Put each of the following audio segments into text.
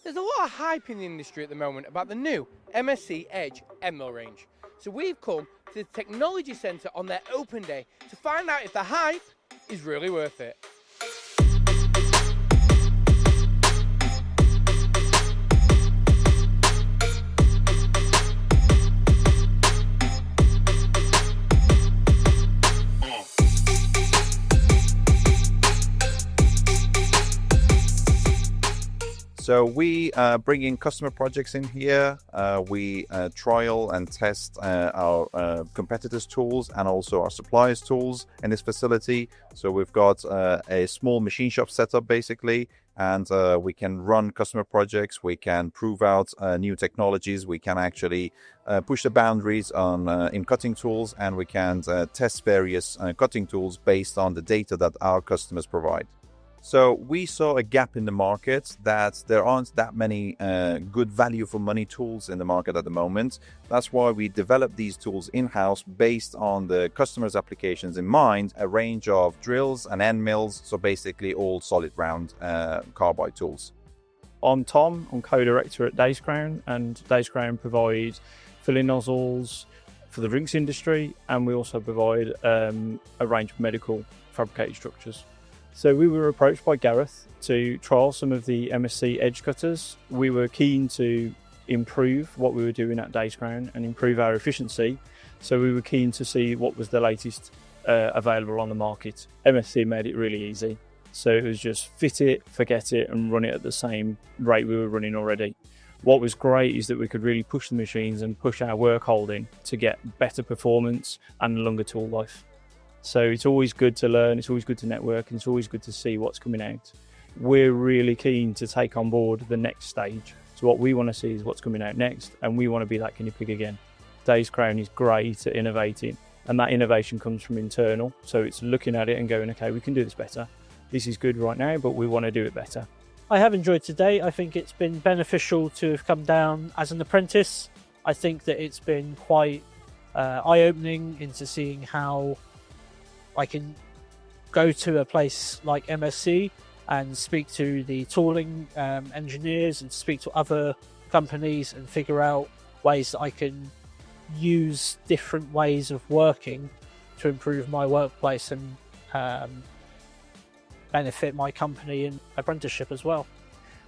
There's a lot of hype in the industry at the moment about the new MSC Edge end mill range. So we've come to the Technology Centre on their open day to find out if the hype is really worth it. So we bring in customer projects in here. We trial and test our competitors' tools and also our suppliers' tools in this facility. So we've got a small machine shop setup basically, and we can run customer projects. We can prove out new technologies. We can actually push the boundaries on in cutting tools, and we can test various cutting tools based on the data that our customers provide. So we saw a gap in the market that there aren't that many good value for money tools in the market at the moment. That's why we developed these tools in-house based on the customer's applications in mind, a range of drills and end mills, so basically all solid round carbide tools. I'm Tom, I'm co-director at DaceCrown, and DaceCrown provide filling nozzles for the drinks industry, and we also provide a range of medical fabricated structures. So we were approached by Gareth to trial some of the MSC Edge cutters. We were keen to improve what we were doing at DaceCrown and improve our efficiency. So we were keen to see what was the latest available on the market. MSC made it really easy. So it was just fit it, forget it, and run it at the same rate we were running already. What was great is that we could really push the machines and push our work holding to get better performance and longer tool life. So it's always good to learn, it's always good to network, and it's always good to see what's coming out. We're really keen to take on board the next stage. So what we want to see is what's coming out next, and we want to be that guinea pig again. DaceCrown is great at innovating, and that innovation comes from internal. So it's looking at it and going, okay, we can do this better. This is good right now, but we want to do it better. I have enjoyed today. I think it's been beneficial to have come down as an apprentice. I think that it's been quite eye-opening into seeing how I can go to a place like MSC and speak to the tooling engineers and speak to other companies and figure out ways that I can use different ways of working to improve my workplace and benefit my company and apprenticeship as well.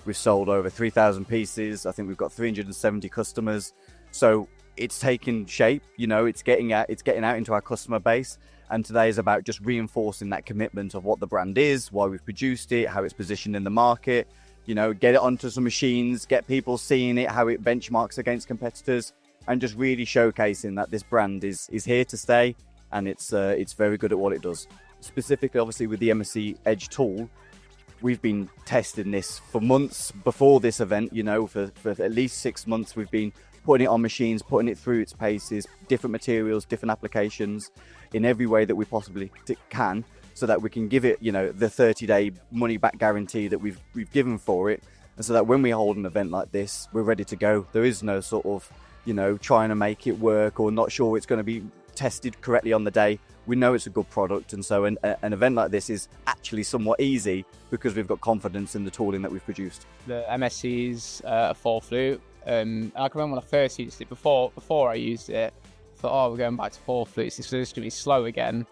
We've sold over 3,000 pieces. I think we've got 370 customers. So it's taking shape, you know, it's getting out into our customer base. And today is about just reinforcing that commitment of what the brand is, why we've produced it, how it's positioned in the market, you know, get it onto some machines, get people seeing it, how it benchmarks against competitors, and just really showcasing that this brand is here to stay, and it's very good at what it does. Specifically, obviously, with the MSC Edge tool, we've been testing this for months before this event, you know, for at least 6 months. We've been putting it on machines, putting it through its paces, different materials, different applications, in every way that we possibly can, so that we can give it, you know, the 30-day money-back guarantee that we've given for it, and so that when we hold an event like this, we're ready to go. There is no sort of, you know, trying to make it work or not sure it's going to be tested correctly on the day. We know it's a good product, and so an event like this is actually somewhat easy because we've got confidence in the tooling that we've produced. The MSC's a 4-flute. I can remember when I first used it, before I used it, I thought, oh, we're going back to 4-flutes, it's just going to be slow again.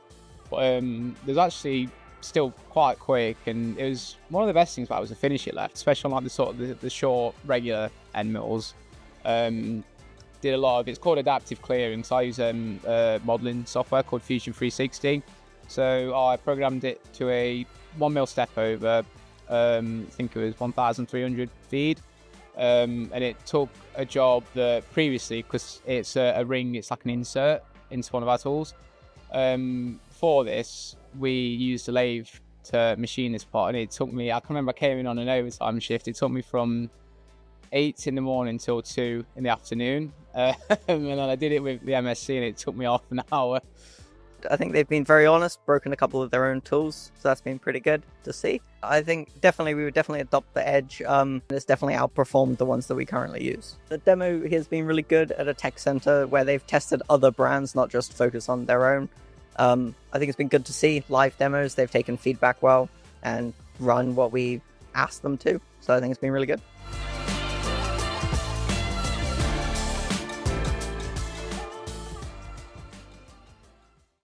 But it was actually still quite quick, and it was one of the best things about it was the finish it left, especially on like the sort of the short, regular end mills. Did a lot of, it's called adaptive clearing, so I use modelling software called Fusion 360. So I programmed it to a 1 mil step over, I think it was 1,300 feed. And it took a job that previously, because it's a ring, it's like an insert into one of our tools. For this, we used a lathe to machine this part, and it took me, I can remember I came in on an overtime shift, it took me from 8 in the morning till 2 in the afternoon. And then I did it with the MSC, and it took me half an hour. I think they've been very honest, broken a couple of their own tools, so that's been pretty good to see. I think we would definitely adopt the Edge. It's definitely outperformed the ones that we currently use. The demo has been really good at a tech center where they've tested other brands, not just focus on their own. I think it's been good to see live demos. They've taken feedback well and run what we asked them to, so I think it's been really good.